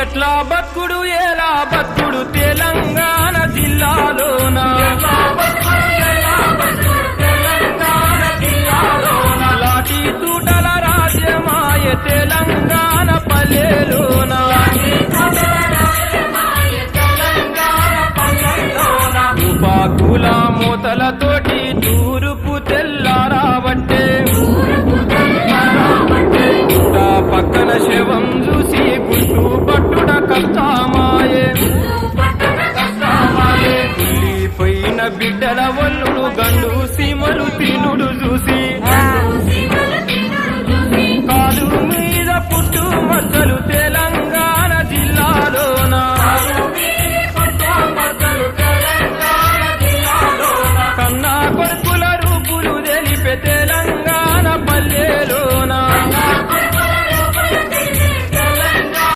ఎట్లా బతుకుడు ఎలా బతుకుడు తెలంగాణ జిల్లాలోన లాఠీ తూటల రాజ్యమాయ తెలంగాణ పల్లెలోన తుపాకుల మూతలతోటి తూరుపు తెల్లారావంటే పక్కన శవం చూసి గుట్టు పట్టుడ కష్టామాయే కుళ్ళిపోయిన బిడ్డల వల్లుడు గండు సీమలు తిను